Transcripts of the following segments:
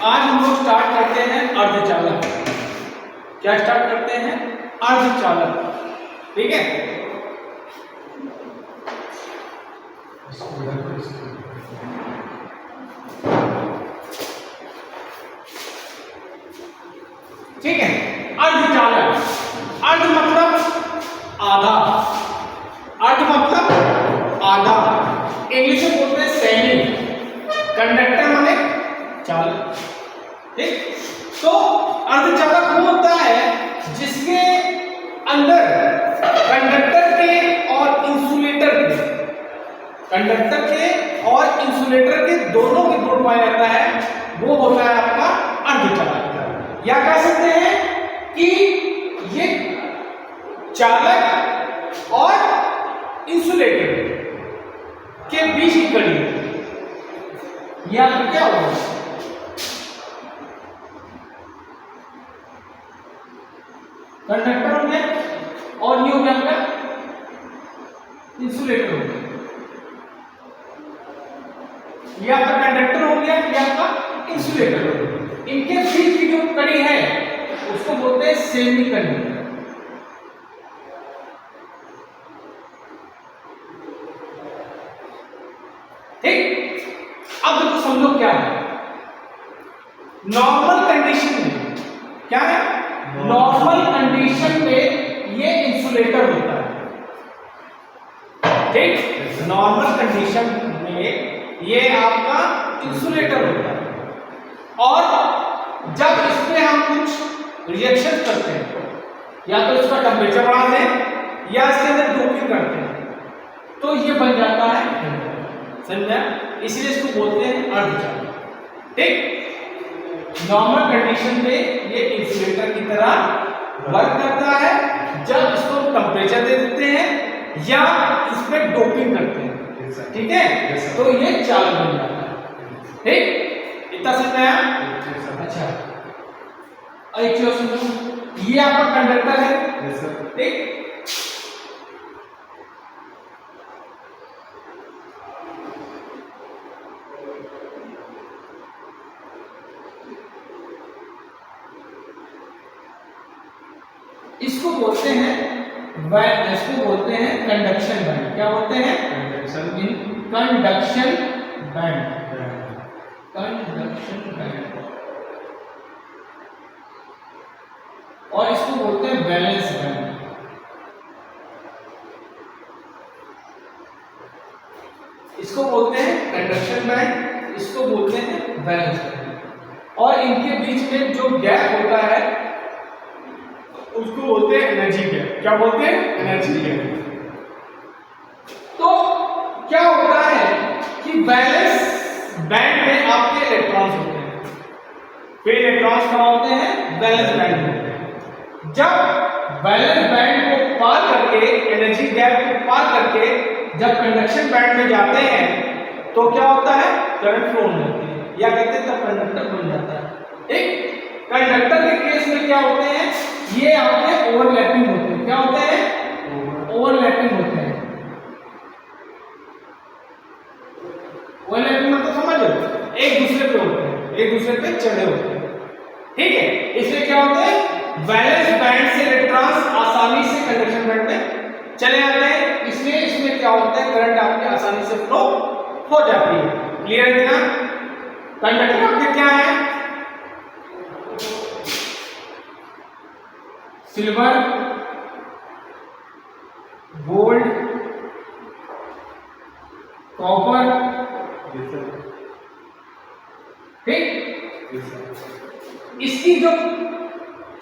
आज हम लोग स्टार्ट करते हैं अर्धचालक। क्या स्टार्ट करते हैं? अर्धचालक। ठीक है, ठीक है। अर्धचालक, अर्ध मतलब आधा, अर्ध मतलब आधा, इंग्लिश में बोलते हैं सेमी। कंडक्टर माने चालक। ठीक, तो अर्धचालक वो होता है जिसके अंदर कंडक्टर के और इंसुलेटर के, कंडक्टर के और इंसुलेटर के दोनों के गुण पाया जाता है, वो होता है आपका अर्धचालक। या कह सकते हैं कि ये चालक और इंसुलेटर के बीच की कड़ी है। यह आपका क्या होगा? कंडक्टर हो गया और ये हो गया आपका इंसुलेटर हो गया। ये आपका कंडक्टर हो गया, ये आपका इंसुलेटर हो गया। इनके बीच की जो कड़ी है उसको बोलते हैं सेमी कंडक्टर। ठीक, अब देखो समझो क्या है। नॉर्मल कंडीशन में क्या है? नॉर्मल कंडीशन में ये इंसुलेटर होता है। ठीक, नॉर्मल कंडीशन में ये आपका इंसुलेटर होता है। और जब इसमें हम कुछ रिएक्शन करते हैं, या तो इसका टेम्परेचर बढ़ाते हैं या इसके अंदर डोपिंग करते हैं, तो ये बन जाता है, समझा? इसलिए इसको बोलते हैं अर्धचालक। ठीक, नॉर्मल कंडीशन में ये इंसुलेटर की तरह वर्क करता है। जब इसको टेम्परेचर दे देते हैं या इसमें डोपिंग करते हैं, ठीक है, तो ये चालक बन जाता है। ठीक, इतना समझ में आया? अच्छा, एक चीज समझो, ये आपका कंडक्टर है। ठीक, इसको बोलते हैं इसको बोलते हैं कंडक्शन बैंड। क्या बोलते हैं? Conduction band, conduction band. और इसको बोलते हैं वैलेंस बैंड। इसको बोलते हैं कंडक्शन बैंड, इसको बोलते हैं वैलेंस बैंड। और इनके बीच में जो गैप होता है उसको बोलते हैं एनर्जी गैप। क्या बोलते हैं? Energy gap. तो क्या होता है कि वैलेंस बैंड में आपके इलेक्ट्रॉन्स होते हैं। फिर इलेक्ट्रॉन्स कहाँ होते हैं? वैलेंस बैंड में होते हैं। जब वैलेंस बैंड को पार करके, एनर्जी गैप को पार करके जब कंडक्शन बैंड में जाते हैं तो क्या होता है? करंट फ्लो होने लगती है, या कहते हैं तब कंडक्टर बन जाता है। ठीक, कंडक्टर के केस में क्या होते हैं? ये आपके ओवरलैपिंग होते हैं। क्या होते हैं? ओवरलैपिंग होते हैं। ओवरलैपिंग मतलब समझ लो, एक दूसरे पे होते हैं, एक दूसरे पे चढ़े होते हैं। ठीक है, इसलिए क्या होते हैं? वैलेंस बैंड से इलेक्ट्रॉन्स आसानी से कंडक्शन बैंड में चले जाते हैं। इसलिए इसमें क्या होता है? करंट आपके आसानी से फ्लो हो जाती है। क्लियर है ना? कंडक्टर आपके क्या है? Silver, gold, copper. ठीक, इसकी जो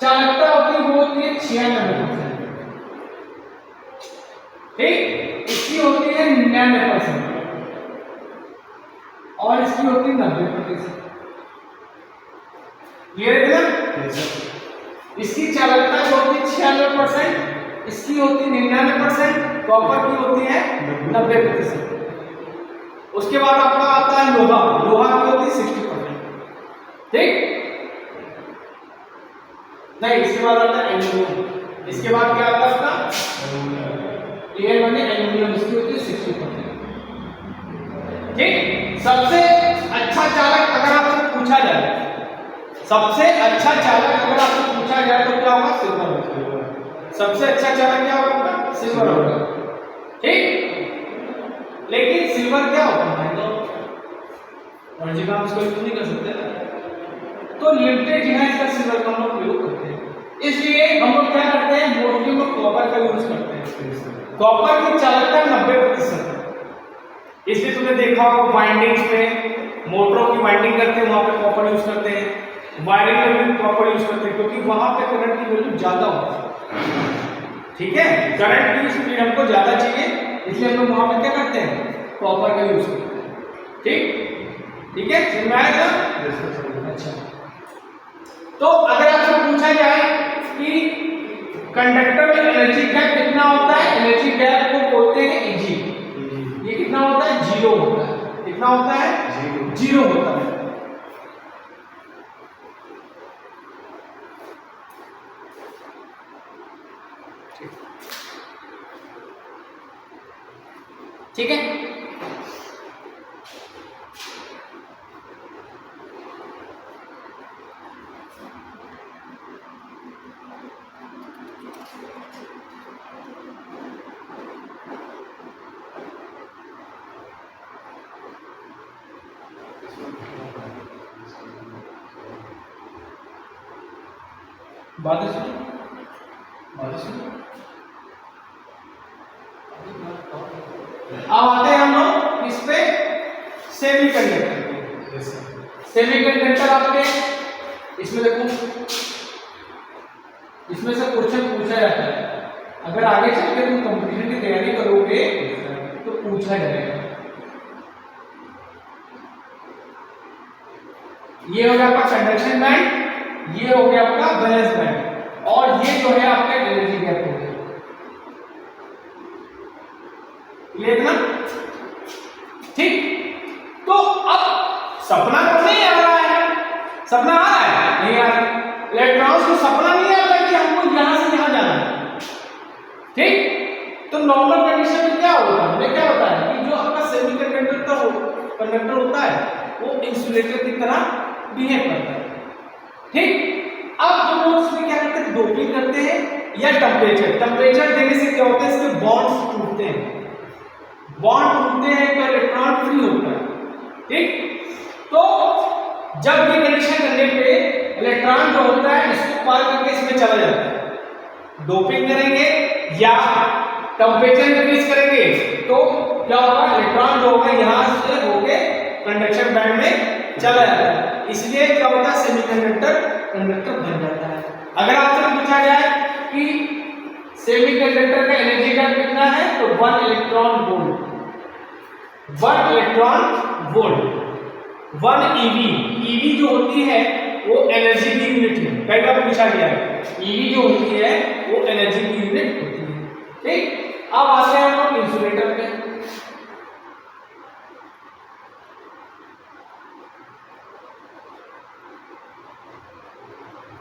चालकता होती है वो होती है 96%। ठीक, इसकी होती है 99% और इसकी होती है 90%। क्लियर है ना? इसकी चालकता जो होती है 96%, इसकी होती है 99%, कॉपर की होती है 90%। उसके बाद आपका आता है लोहा, लोहा की होती है 60%। ठीक, नहीं, इसके बाद आता है एल्यूमिनियम। इसके बाद क्या आता है आपका? क्लियर बने? एल्यूमिनियम, इसकी होती है 60%। ठीक, सबसे अच्छा चालक अगर आपसे पूछा जाए सबसे अच्छा चालक अगर आपसे पूछा जाए तो क्या होगा? सिल्वर होगा। सबसे अच्छा चालक क्या होगा? सिल्वर होगा। ठीक, लेकिन सिल्वर क्या होता है? तो एनर्जी का हम इसको यूज नहीं कर सकते ना, तो लिमिटेड जो है इसका सिल्वर का हम लोग प्रयोग करते हैं। इसलिए हम लोग क्या करते हैं? मोस्टली में कॉपर का यूज करते हैं। कॉपर की चालकता 90% है। इसलिए तुमने देखा होगा वाइंडिंग्स में, मोटरों की वाइंडिंग करते हैं वहां पे कॉपर यूज करते हैं, वायरिंग में भी कॉपर यूज करते हैं, क्योंकि वहां पे करंट की वैल्यू ज्यादा होती है। ठीक है, करंट की स्पीड हमको ज्यादा चाहिए, इसलिए हम लोग वहां पे क्या करते हैं? कॉपर का यूज करते हैं। ठीक है, समझ में आया ना? अच्छा, तो अगर आपसे पूछा जाए कि कंडक्टर में एनर्जी गैप कितना होता है? एनर्जी गैप को बोलते हैं Eg। ये कितना होता है? 0 होता है। कितना होता है? 0 होता है। ठीक है, बात सुनो, बात सुनो। अब आते हैं हम लोग इस पे सेमीकंडक्टर। सेमीकंडक्टर आपके इसमें देखो, इसमें से क्वेश्चन पूछा जाता है। अगर आगे चल के तुम कंपटीशन की तैयारी करोगे तो पूछा जाएगा। ये हो गया आपका कंडक्शन बैंड, ये हो गया आपका वैलेंस बैंड, और ये जो है आपका एनर्जी गैप हो गया। क्लियर ना? ठीक, तो अब सपना तो नहीं आ रहा है, सपना आ रहा है? नहीं आ रहा है। इलेक्ट्रॉन्स को सपना नहीं आता कि हमको यहां से यहां जाना है। ठीक, तो नॉर्मल कंडीशन में क्या होता है? हमें क्या होता है कि जो आपका कंडक्टर होता है वो इंसुलेटर की तरह बिहेव करता है। ठीक, अब हम लोग इसमें क्या करते हैं? डोपिंग करते हैं या टेम्परेचर देने से क्या होता है? इसके बॉन्ड्स टूटते हैं, बॉन्ड टूटते हैं तो इलेक्ट्रॉन फ्री होता है। ठीक, तो जब ये कंडीशन करने पे इलेक्ट्रॉन जो होता है इसको पार करके इसमें चला जाता है। डोपिंग करेंगे या टेम्परेचर इंक्रीज करेंगे तो क्या होगा? इलेक्ट्रॉन जो होगा यहां से होके कंडक्शन बैंड में चला जाता है। इसलिए क्या होता है? सेमीकंडक्टर कंडक्टर बन जाता है। अगर आपसे पूछा जाए कि सेमीकंडक्टर का एनर्जी गैप कितना है तो 1 electron volt, 1 electron volt, 1 eV। eV जो होती है वो एनर्जी की यूनिट है, कई बार पूछा गया है। eV जो होती है वो एनर्जी की यूनिट होती है। ठीक, अब आते हैं हम लोग इंसुलेटर पे।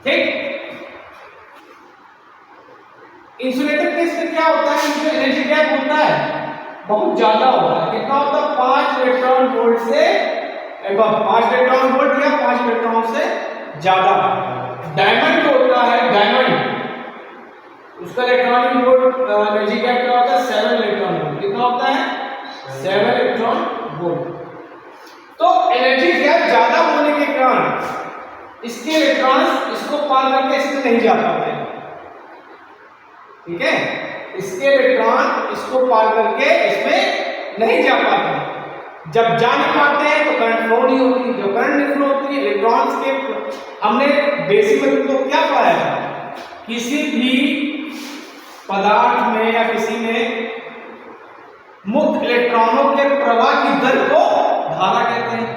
ठीक, इंसुलेटर केस में क्या होता है? जो एनर्जी गैप होता है बहुत ज्यादा होता है। कितना होता है? 5 इलेक्ट्रॉन वोल्ट से 5 इलेक्ट्रॉन वोल्ट या 5 इलेक्ट्रॉन से ज्यादा। डायमंड जो होता है, डायमंड उसका इलेक्ट्रॉनिक वोल्ट एनर्जी गैप क्या होता है? 7 इलेक्ट्रॉन वोल्ट। कितना होता है? 7 इलेक्ट्रॉन वोल्ट। तो एनर्जी गैप ज्यादा होने के कारण इसके इलेक्ट्रॉन्स इसको पार करके इसमें नहीं जा पाते। ठीक है, इसके इलेक्ट्रॉन इसको पार करके इसमें नहीं जा पाते। जब जा नहीं पाते हैं तो करंट फ्लो नहीं होती। जब करंट नहीं फ्लो होती है इलेक्ट्रॉन्स के, हमने बेसिक में तुमको क्या पढ़ाया था? किसी भी पदार्थ में या किसी में मुक्त इलेक्ट्रॉनों के प्रवाह की दर को धारा कहते हैं।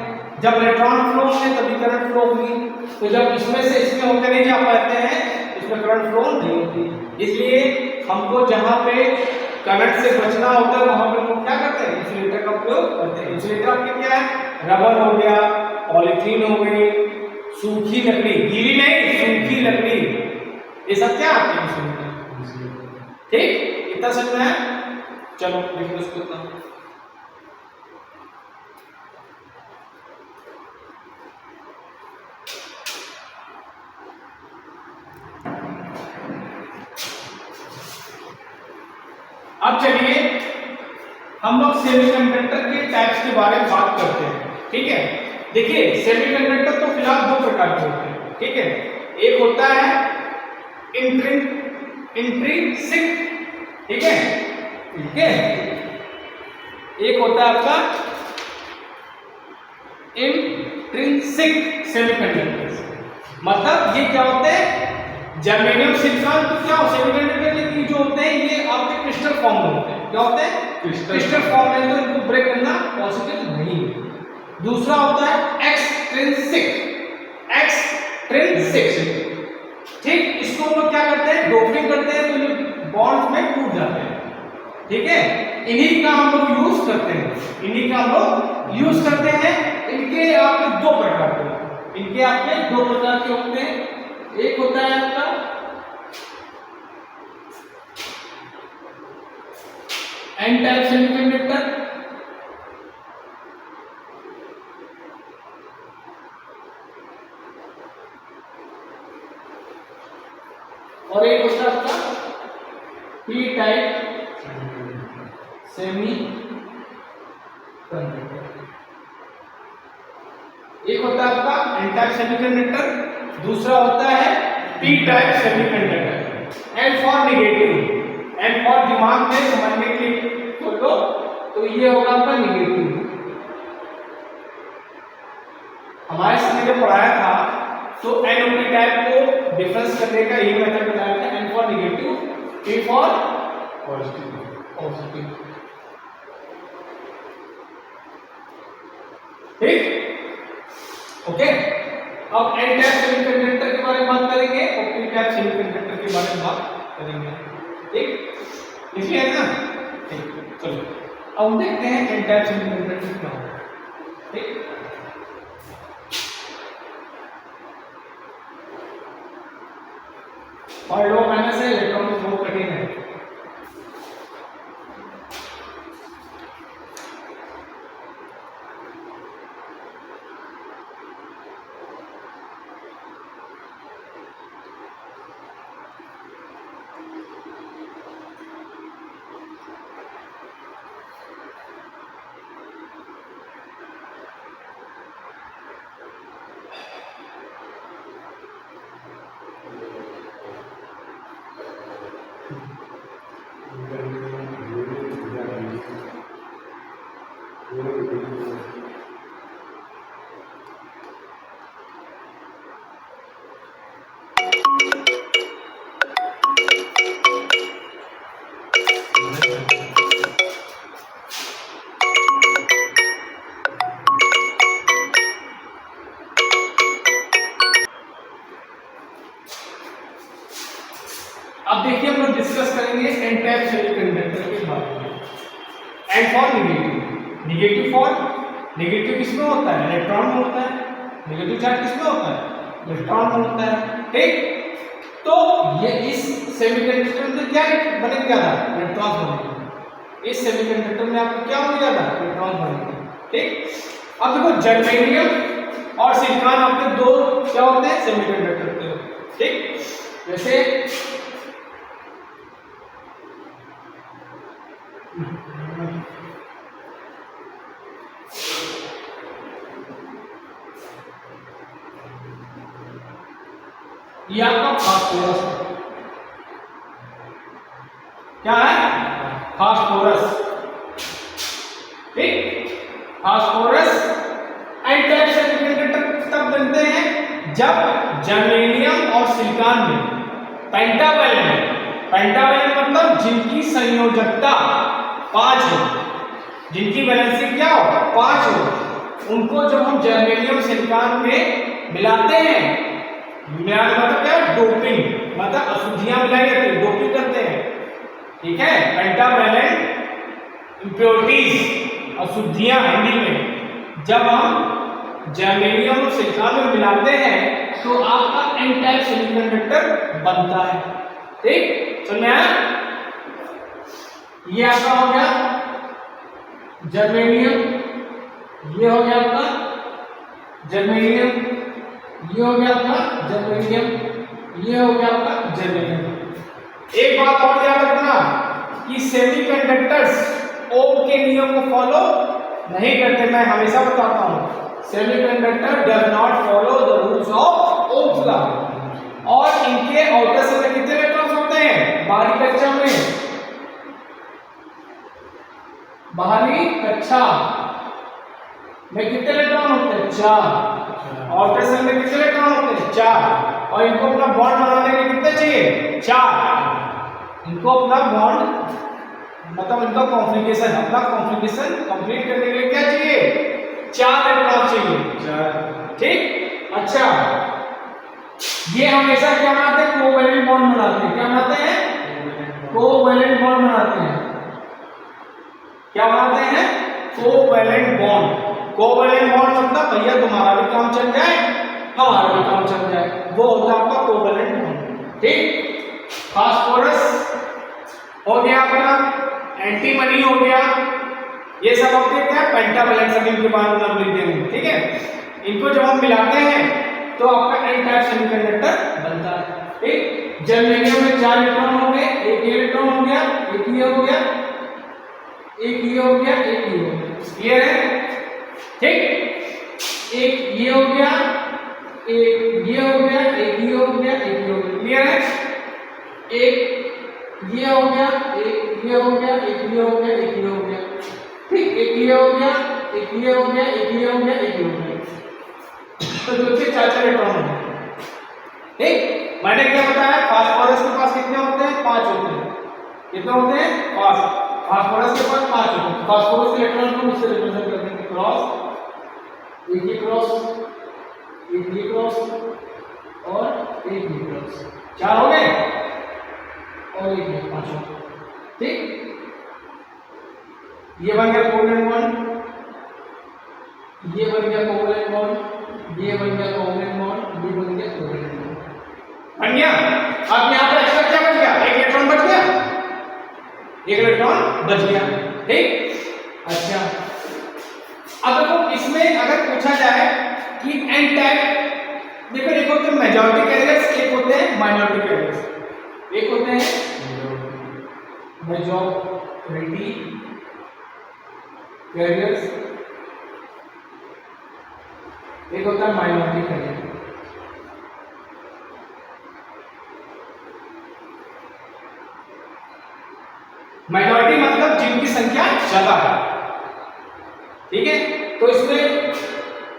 जब इलेक्ट्रॉन फ्लो होंगे तभी करंट फ्लो होगी, तो जब इसमें से इसमें होकर नहीं जा पाते हैं इसमें करंट फ्लो नहीं होती। इसलिए हमको जहां पे करंट से बचना होता है वहां पर हम क्या करते हैं? इंसुलेटर का उपयोग करते हैं। इंसुलेटर आपके क्या है? रबर हो गया, पॉलीथीन हो गई, सूखी लकड़ी, गीली नहीं सूखी लकड़ी, ये सब क्या आपके इंसुलेटर। ठीक, इतना समझ में है? चलो देखो इसको इतना। अब चलिए हम लोग सेमीकंडक्टर के टाइप्स के बारे में बात करते हैं, ठीक है। देखिए सेमीकंडक्टर तो फिलहाल दो प्रकार के होते हैं, ठीक है। एक होता है इंट्रिंसिक, ठीक है, ठीक है। एक होता है आपका इंट्रिंसिक सेमीकंडक्टर, मतलब ये क्या होते हैं, जर्मेनियम सिलिकॉन तो क्या सेमीकंडक्टर लेकिन जो होते हैं ये आपके क्रिस्टल फॉर्म में होते हैं। क्या होते हैं? क्रिस्टल फॉर्म में, तो इनको ब्रेक करना पॉसिबल नहीं है। दूसरा होता है एक्सट्रिंसिक, ठीक। इसको हम लोग क्या करते हैं, डोपिंग करते हैं तो ये बॉन्ड्स में टूट जाते हैं, ठीक है। इन्हीं का हम लोग यूज करते हैं, इनके आपके दो प्रकार के होते हैं। एक होता है आपका एन टाइप सेमीकंडक्टर, और एक होता है आपका पी टाइप सेमीकंडक्टर। एक होता है आपका एन टाइप सेमीकंडक्टर, दूसरा होता है P type semiconductor. N for negative, N for दिमाग में समझने के लिए बोलो तो ये होगा आपका निगेटिव। हमारे सामने जब पढ़ाया था तो एन और पी टाइप को डिफरेंस करने का यही मेथड बताया था, N for negative, P for positive, ठीक, ओके। अब एन टाइप सेमीकंडक्टर के बारे में बात करेंगे और पी टाइप सेमीकंडक्टर के बारे में बात करेंगे, ठीक, इसलिए है ना, ठीक। चलो अब हम देखते हैं एन टाइप सेमीकंडक्टर क्या होता है, ठीक। और लो माइनस है, इलेक्ट्रॉन फ्लो कठिन है। अब देखिए हम लोग डिस्कस करेंगे एन टाइप सेमीकंडक्टर के बारे में। एन फॉर निगेटिव, निगेटिव किसमें होता है, इलेक्ट्रॉन में होता है। नेगेटिव चार्ज किसमें होता है, इलेक्ट्रॉन में होता है, ठीक। तो ये इस सेमीकंडक्टर में क्या बनेगा ज्यादा, इलेक्ट्रॉन बनेगा। इस सेमीकंडक्टर में आपको क्या होने ज्यादा, इलेक्ट्रॉन बनेगा, ठीक। अब देखो जर्मेनियम और सिलिकॉन आपके दो क्या होते हैं, सेमीकंडक्टर के, ठीक। जैसे ये आपका फास्फोरस क्या है, फास्फोरस, ठीक। फास्फोरस एन टाइप सेमीकंडक्टर तब बनते हैं जब जर्मेनियम और सिलिकॉन में पेंटावैलेंट मतलब जिनकी संयोजकता 5 हो, जिनकी वैलेंसी क्या हो, 5 हो, उनको जब हम जर्मेनियम सिलिकॉन में मिलाते हैं, मिलाने मतलब क्या, डोपिंग, मतलब अशुद्धियां मिलाई जाती है, डोपिंग करते हैं, ठीक है। पेंटावैलेंट इंप्योरिटीज, अशुद्धियां हिंदी में, जब हम जर्मेनियम और सिलिकॉन में मिलाते हैं तो आपका एन टाइप सेमीकंडक्टर बनता है, ठीक। समझ में आया? ये आपका हो गया जर्मेनियम, ये हो गया आपका जर्मेनियम, ये हो गया आपका जर्मेनियम, ये हो गया आपका जर्मेनियम। एक बात और याद रखना, कि सेमीकंडक्टर्स ओम के नियम को फॉलो नहीं करते। मैं हमेशा बताता हूं, semiconductor does not follow the rules of Ohm's law. और इनके आउटर सेल में कितने इलेक्ट्रॉन्स होते हैं? बाहरी कक्षा में, बाहरी कक्षा में कितने इलेक्ट्रॉन होते हैं? 4। आउटर सेल में कितने इलेक्ट्रॉन होते हैं? 4। और इनको अपना बॉन्ड बनाने के लिए कितने चाहिए? 4। इनको अपना बॉन्ड मतलब इनका कॉन्फ़िगरेशन, अपना कॉन्फ़िगरेशन कंप्लीट करने के लिए क्या चाहिए? 4 इलेक्ट्रॉन चाहिए। 4। ठीक। अच्छा, ये हमेशा क्या बनाते हैं? कोवैलेंट बॉन्ड बनाते हैं। क्या बनाते हैं? कोवैलेंट बॉन्ड बनाते हैं। क्या बनाते हैं? Covalent bond. कोवैलेंट बॉन्ड मतलब भैया तुम्हारा भी काम चल जाए, हमारा भी काम चल जाए, वो होता है आपका कोवैलेंट बॉन्ड। ठीक। फास्फोरस हो गया अपना, एंटीमनी हो गया, ये सब आपके क्या पेंटावैलेंट सब इनके बारे में नाम लिख देंगे। ठीक है। इनको जब हम मिलाते हैं तो आपका एन टाइप सेमीकंडक्टर बनता है। ठीक। जर्मेनियम में 4 इलेक्ट्रॉन हो गए, एक इलेक्ट्रॉन हो गया, एक ये हो गया, एक ये हो गया, एक ये हो गया। क्लियर है? ठीक। एक ये हो गया, एक ये हो गया, एक ये हो गया, एक ये हो गया। क्लियर है? एक ये हो गया, एक ये हो गया, एक ये हो गया, एक ये हो गया। ठीक। एक ये हो गया, एक ये हो गया, एक ये हो गया, एक ये हो गया। तो देखिए 4 इलेक्ट्रॉन हो गए। ठीक। मैंने क्या बताया? फास्फोरस के पास कितने होते हैं? 5 होते हैं। कितने होते हैं? 5। फास्फोरस के पास 5 होते हैं। फास्फोरस के इलेक्ट्रॉन को इससे रिप्रेजेंट करते हैं क्रॉस, एक ये क्रॉस, एक ये क्रॉस और एक ये क्रॉस। 4 हो गए और एक ये 5 हो गए। ठीक। ये बन गया कोवैलेंट बॉन्ड, ये बन गया कोवैलेंट बॉन्ड, ये बन गया कोवैलेंट बॉन्ड, ये बन गया कोवैलेंट बॉन्ड। बन गया। अब यहां पर एक्स्ट्रा क्या बच गया? एक इलेक्ट्रॉन बच गया, एक इलेक्ट्रॉन बच गया। ठीक। अच्छा, अब देखो इसमें अगर पूछा जाए कि एन टाइप, देखो एक होते हैं मेजॉरिटी कैरियर्स, एक होते हैं माइनॉरिटी कैरियर्स। एक होते हैं मेजॉरिटी कैरियर्स, एक होता है माइनॉरिटी कैरियर। माइनॉरिटी मतलब जिनकी संख्या ज्यादा है। ठीक है। तो इसमें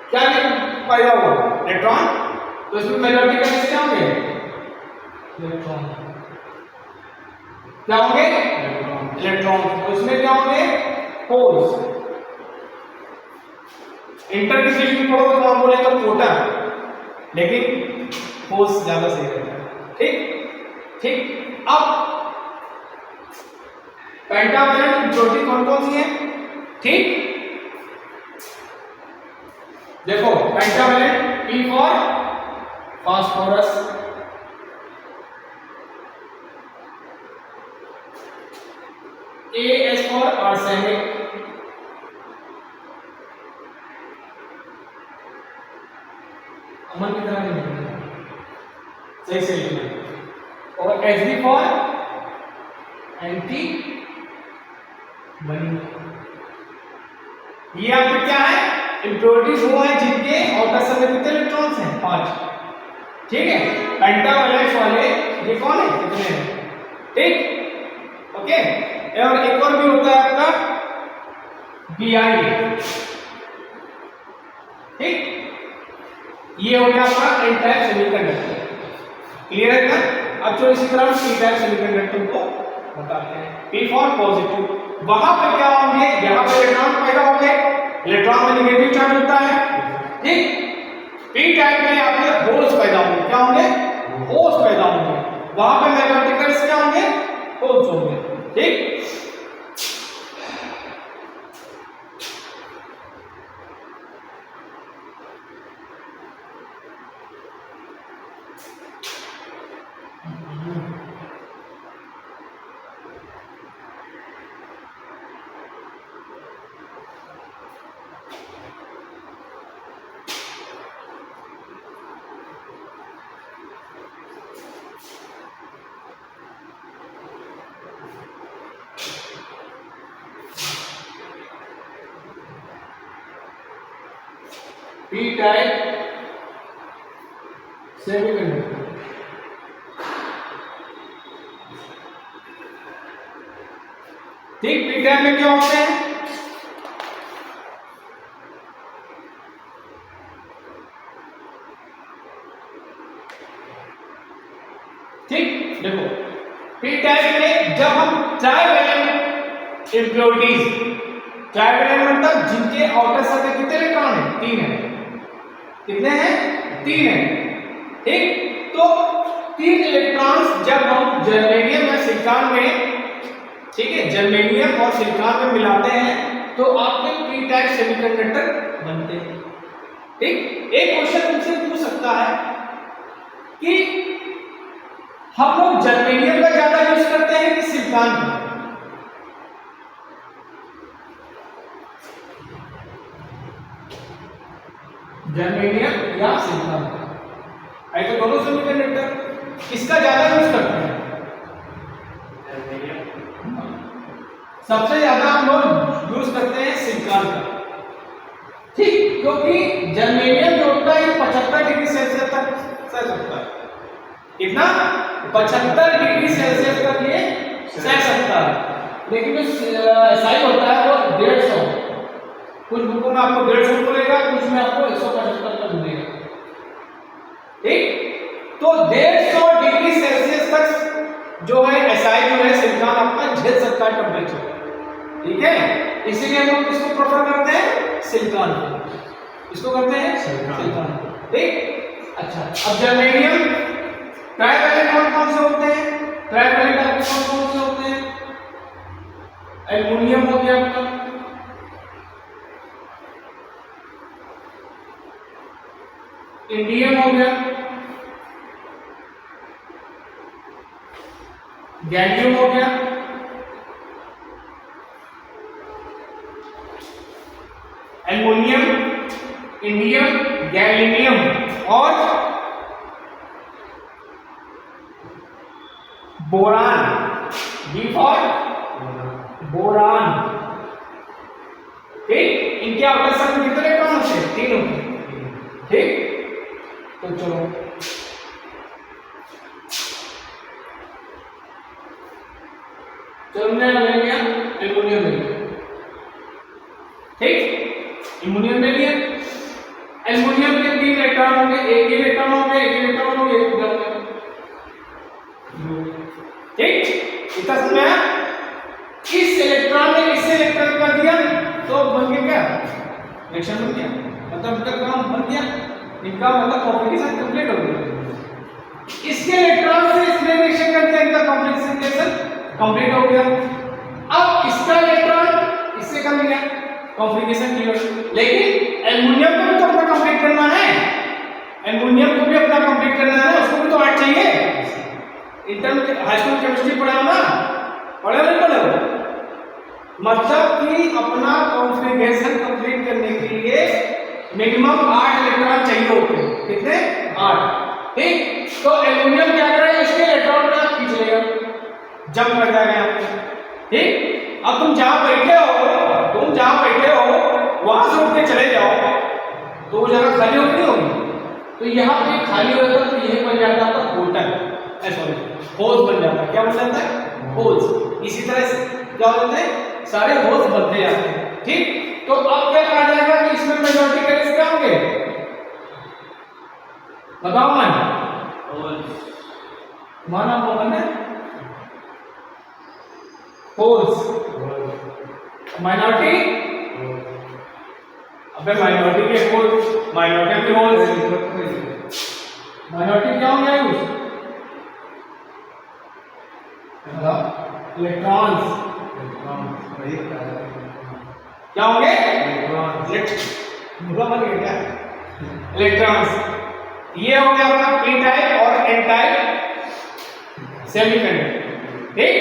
क्या पैदा हुआ? इलेक्ट्रॉन। तो इसमें मेजॉरिटी कैरियर्स क्या होंगे? इलेक्ट्रॉन। क्या होंगे? इलेक्ट्रॉन। तो इसमें क्या होंगे? होल्स। इंटर की स्टेज में पढ़ो तो हम बोले तो कोटा, लेकिन होल्स ज्यादा सही रहता है। ठीक। ठीक। अब पेंटावैलेंट इम्प्योरिटी कौन कौन सी है? ठीक। देखो pentavalent, P for phosphorus, AS for arsenic, Aman की तरह नहीं लिखना, सही से लिखना। और HB फॉर एंटी मनी। ये आपके क्या है? इम्प्योरिटीज वो है जिनके आउटर सेल में कितने इलेक्ट्रॉन्स हैं? 5। ठीक है। पेंटावैलेंट वाले ये कौन है? कितने हैं? ठीक। ओके। और एक और भी होता है आपका Bi। ठीक। ये हो गया आपका एन टाइप सेमीकंडक्टर। क्लियर है क्या? अब जो इसी तरह पी टाइप सेमीकंडक्टर को बताते हैं। P फॉर पॉजिटिव, वहां पर क्या होंगे? यहां पर इलेक्ट्रॉन पैदा होंगे, इलेक्ट्रॉन में नेगेटिव चार्ज होता है। ठीक। P टाइप में आपके होल्स पैदा होंगे। क्या होंगे? होल्स पैदा होंगे। वहां पे मेजॉरिटी कैरियर्स क्या होंगे? होल्स होंगे। ठीक। P type semiconductor. ठीक, पी टाइप में क्या होते हैं? ठीक, देखो पी टाइप में जब हम ट्राइवैलेंट इम्प्योरिटीज, ट्राइवैलेंट मतलब जिनके आउटर सर्कल कितने इलेक्ट्रॉन है? 3 है। कितने हैं? 3 है। ठीक, तो 3 इलेक्ट्रॉन्स जब हम जर्मेनियम या सिलिकॉन में, ठीक है, जर्मेनियम और सिलिकॉन में मिलाते हैं तो आपके पी टाइप सेमीकंडक्टर बनते हैं। ठीक, एक क्वेश्चन तुमसे पूछ सकता है कि हम लोग जर्मेनियम का ज्यादा यूज करते हैं कि सिलिकॉन का? जर्मेनियम या सिलिकॉन का? ऐसे दोनों सेमीकंडक्टर, किसका ज्यादा यूज करते हैं? सबसे ज्यादा हम लोग यूज करते हैं सिलिकॉन का। ठीक, क्योंकि जर्मेनियम जो होता है 75 डिग्री सेल्सियस तक सह सकता है। कितना? 75 डिग्री सेल्सियस तक ये सह सकता है, लेकिन जो SI होता है वो 150, कुछ बुकों में आपको 150 मिलेगा, कुछ में आपको 175 तक मिलेगा। ठीक, तो 150 डिग्री सेल्सियस तक जो है SI जो है सिलिकॉन आपका झेल सकता है टेम्परेचर। ठीक है, इसीलिए हम लोग किसको प्रेफर करते हैं? सिलिकॉन को। इसको करते हैं सिलिकॉन को। ठीक, अच्छा, अब जर्मेनियम ट्राइवैलेंट कौन से होते हैं? ट्राइवैलेंट आपके कौन से होते हैं? एल्युमिनियम हो गया आपका, इंडियम हो गया, गैलियम हो गया, एल्युमिनियम, इंडियम, गैलियम और बोरान। B for boron. ठीक, इनके आउटर सर्कल कितने इलेक्ट्रॉन होते हैं? 3 होते हैं। ठीक, तो चलो हमने ले लिया एल्युमिनियम ले लिया। ठीक, एल्युमिनियम ले लिया। एल्युमिनियम के 3 इलेक्ट्रॉन होंगे, एक ही इलेक्ट्रॉन होंगे, एक इलेक्ट्रॉन होंगे, एक होंगे। ठीक, इतना समझ में आया? इस इलेक्ट्रॉन ने इससे इलेक्ट्रॉन कर दिया तो बन गया क्या? रिएक्शन बन गया, मतलब इनका काम बन गया, इनका मतलब कॉम्प्लिकेशन कंप्लीट हो गया। इसके इलेक्ट्रॉन से इसमें रिएक्शन करते हैं, इनका कॉम्प्लिकेशन कंप्लीट हो गया। अब इसका इलेक्ट्रॉन इससे कर लिया, कॉम्प्लिकेशन क्लियर। लेकिन एल्युमिनियम को भी तो अपना कंप्लीट करना है, एल्युमिनियम को भी अपना कंप्लीट करना है, उसको भी तो 8 चाहिए। इंटर हाई स्कूल केमिस्ट्री पढ़ा हो ना? पढ़े नहीं पढ़े हो? मतलब कि अपना कॉन्फ़िगरेशन कंप्लीट करने के लिए मिनिमम 8 इलेक्ट्रॉन चाहिए होते हैं। कितने? 8। ठीक, तो एल्युमिनियम क्या करेगा? इसके इलेक्ट्रॉन को खींच लेगा, जंप कर जाएगा यहाँ पे। ठीक, अब तुम जहां बैठे हो वहां से उठ के चले जाओ तो वो जगह खाली होगी, होगी, तो यहाँ पे खाली होगा तो यही बन जाता है होटल, सॉरी होल्स बन जाता है। क्या बन जाता है? होल्स। इसी तरह से क्या होते हैं? सारे होल्स बनते जाते हैं। ठीक, तो अब क्या कहा जाएगा कि इसमें मेजॉरिटी कैरेक्टर्स क्या होंगे? बताओ मन, माना मोहन है होल्स, माइनॉरिटी, अबे माइनॉरिटी के होल्स, माइनॉरिटी के होल्स, माइनॉरिटी क्या होंगे? इलेक्ट्रॉन्स क्या होंगे? इलेक्ट्रॉन्स। ये हो गया अपना पी टाइप और एन टाइप सेमीकंडक्टर। ठीक,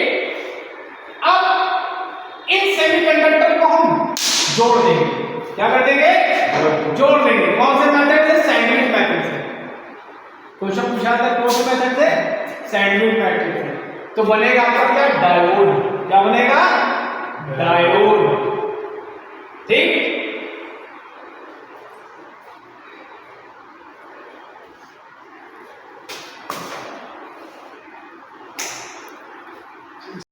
अब इन सेमीकंडक्टर को हम जोड़ देंगे। क्या कर देंगे? जोड़ देंगे। कौन से मेथड से? सैंडविच मेथड से। क्वेश्चन पूछा था कौन से मेथड से? सैंडविच मेथड से। तो बनेगा आपका क्या? डायोड। क्या बनेगा? डायोड।